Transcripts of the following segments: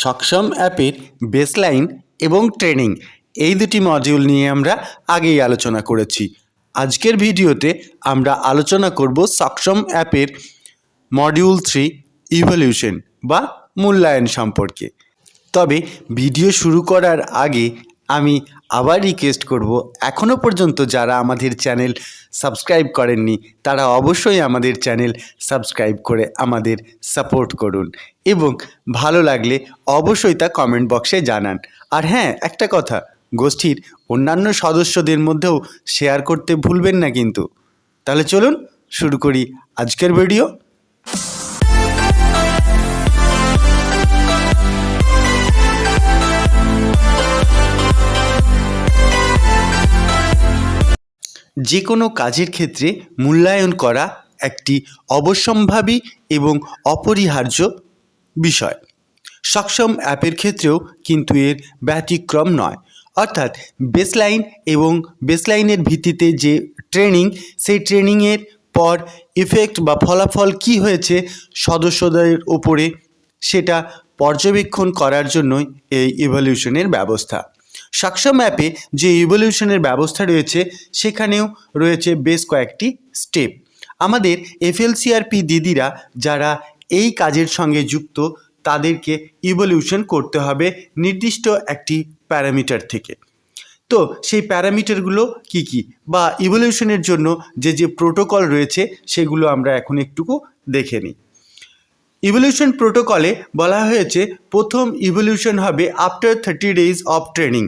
সক্ষম অ্যাপের বেসলাইন এবং ট্রেনিং এই দুটি মডিউল নিয়ে আমরা আগেই আলোচনা করেছি। আজকের ভিডিওতে আমরা আলোচনা করব সক্ষম অ্যাপের মডিউল 3 ইভলিউশন বা মূল্যায়ন সম্পর্কে। তবে ভিডিও শুরু করার আগে আমি আবার রিকোয়েস্ট করব, এখনও পর্যন্ত যারা আমাদের চ্যানেল সাবস্ক্রাইব করেননি তারা অবশ্যই আমাদের চ্যানেল সাবস্ক্রাইব করে আমাদের সাপোর্ট করুন এবং ভালো লাগলে অবশ্যই তা কমেন্ট বক্সে জানান। আর হ্যাঁ, একটা কথা, গোষ্ঠীর অন্যান্য সদস্যদের মধ্যেও শেয়ার করতে ভুলবেন না কিন্তু। তাহলে চলুন শুরু করি আজকের ভিডিও। যে কোনো কাজের ক্ষেত্রে মূল্যায়ন করা একটি অবশ্যম্ভাবী এবং অপরিহার্য বিষয়। সক্ষম অ্যাপের ক্ষেত্রেও কিন্তু এর ব্যতিক্রম নয়। অর্থাৎ বেসলাইন এবং বেসলাইনের ভিত্তিতে যে ট্রেনিং, সেই ট্রেনিংয়ের পর ইফেক্ট বা ফলাফল কি হয়েছে সদস্যদের ওপরে, সেটা পর্যবেক্ষণ করার জন্যই এই ইভলিউশনের ব্যবস্থা। সক্ষম অ্যাপে যে ইভলিউশনের ব্যবস্থা রয়েছে সেখানেও রয়েছে বেশ কয়েকটি স্টেপ। আমাদের FL-CRP দিদিরা যারা এই কাজের সঙ্গে যুক্ত তাদেরকে ইভলিউশন করতে হবে নির্দিষ্ট একটি প্যারামিটার থেকে। তো সেই প্যারামিটারগুলো কি কি বা ইভলিউশনের জন্য যে যে প্রোটোকল রয়েছে সেগুলো আমরা এখন একটুকু দেখে নিই। ইভলিউশন প্রোটোকলে বলা হয়েছে প্রথম ইভলিউশন হবে আফটার 30 days অফ ট্রেনিং।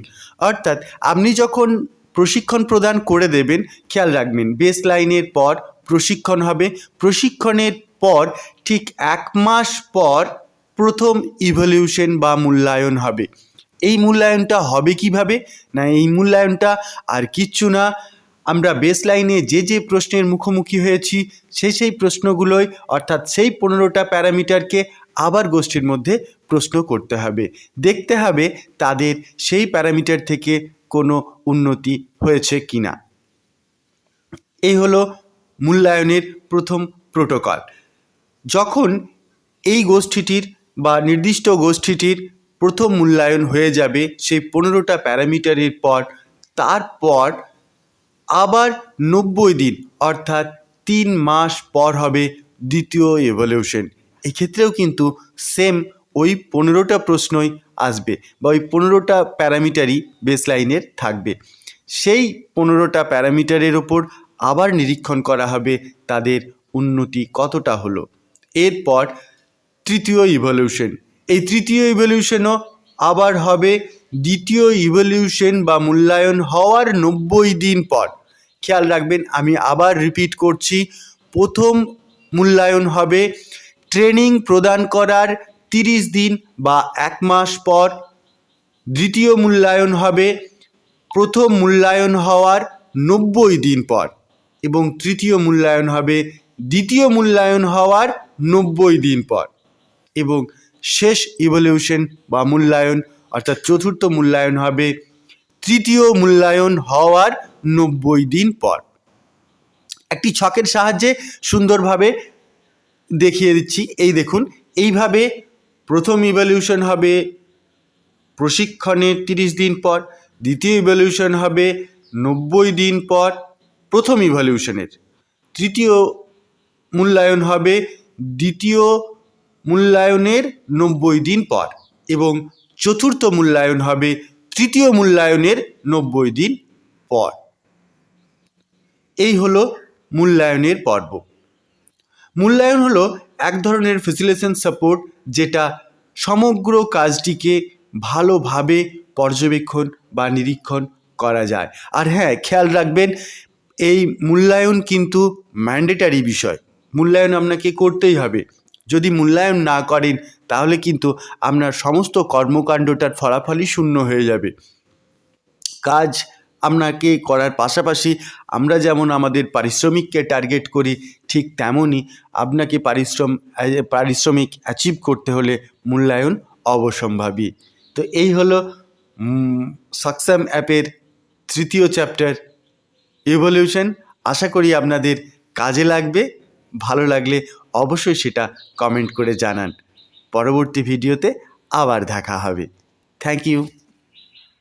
অর্থাৎ আপনি যখন প্রশিক্ষণ প্রদান করে দেবেন, খেয়াল রাখবেন বেস লাইনের পর প্রশিক্ষণ হবে, প্রশিক্ষণের পর ঠিক 1 মাস পর প্রথম ইভলিউশন বা মূল্যায়ন হবে। এই মূল্যায়নটা হবে কিভাবে না, এই মূল্যায়নটা আর কিচ্ছু না, আমরা বেসলাইনে যে যে প্রশ্নের মুখোমুখি হয়েছি সেই প্রশ্নগুলোই, অর্থাৎ সেই 15টা প্যারামিটারকে আবার গোষ্ঠীর মধ্যে প্রশ্ন করতে হবে, দেখতে হবে তাদের সেই প্যারামিটার থেকে কোনো উন্নতি হয়েছে কিনা। এই হলো মূল্যায়নের প্রথম প্রোটোকল। যখন এই গোষ্ঠীটির বা নির্দিষ্ট গোষ্ঠীটির প্রথম মূল্যায়ন হয়ে যাবে সেই 15টা প্যারামিটারের পর, তারপর আবার 90 দিন অর্থাৎ 3 মাস পর হবে দ্বিতীয় ইভলিউশন। এক্ষেত্রেও কিন্তু সেম ওই 15টা প্রশ্নই আসবে বা ওই 15টা প্যারামিটারই বেসলাইনের থাকবে। সেই 15টা প্যারামিটারের ওপর আবার নিরীক্ষণ করা হবে তাদের উন্নতি কতটা হলো। এরপর তৃতীয় ইভলিউশন, এই তৃতীয় ইভলিউশনও আবার হবে দ্বিতীয় ইভলিউশন বা মূল্যায়ন হওয়ার 90 দিন পর। খেয়াল রাখবেন, আমি আবার রিপিট করছি, প্রথম মূল্যায়ন হবে ট্রেনিং প্রদান করার 30 দিন বা 1 মাস পর, দ্বিতীয় মূল্যায়ন হবে প্রথম মূল্যায়ন হওয়ার 90 দিন পর এবং তৃতীয় মূল্যায়ন হবে দ্বিতীয় মূল্যায়ন হওয়ার 90 দিন পর এবং শেষ ইভলিউশন বা মূল্যায়ন অর্থাৎ চতুর্থ মূল্যায়ন হবে তৃতীয় মূল্যায়ন হওয়ার 90 দিন পর। একটি ছকের সাহায্যে সুন্দরভাবে দেখিয়ে দিচ্ছি। এই দেখুন, এইভাবে প্রথম ইভলিউশন হবে প্রশিক্ষণের 30 দিন পর, দ্বিতীয় ইভলিউশন হবে 90 দিন পর প্রথম ইভলিউশনের, তৃতীয় মূল্যায়ন হবে দ্বিতীয় মূল্যায়নের 90 দিন পর এবং চতুর্থ মূল্যায়ন হবে তৃতীয় মূল্যায়নের 90 দিন পর। এই হলো মূল্যায়নের পর্ব। মূল্যায়ন হলো এক ধরনের ফেসিলিটেশন সাপোর্ট যেটা সমগ্র কাজটিকে ভালোভাবে পর্যবেক্ষণ বা নিরীক্ষণ করা যায়। আর হ্যাঁ, খেয়াল রাখবেন এই মূল্যায়ন কিন্তু ম্যান্ডেটারি বিষয়, মূল্যায়ন আপনাকে করতেই হবে। যদি মূল্যায়ন না করেন তাহলে কিন্তু আপনার সমস্ত কর্মকাণ্ডটার ফলাফলই শূন্য হয়ে যাবে। কাজ আপনাকে করার পাশাপাশি আমরা যেমন আমাদের পারিশ্রমিককে টার্গেট করি, ঠিক তেমনই আপনাকে পারিশ্রমিক অ্যাচিভ করতে হলে মূল্যায়ন অবশ্যম্ভাবী। তো এই হলো সক্ষম অ্যাপের তৃতীয় চ্যাপ্টার ইভলিউশন। আশা করি আপনাদের কাজে লাগবে। ভালো লাগলে অবশ্যই সেটা কমেন্ট করে জানান। পরবর্তী ভিডিওতে আবার দেখা হবে। Thank you.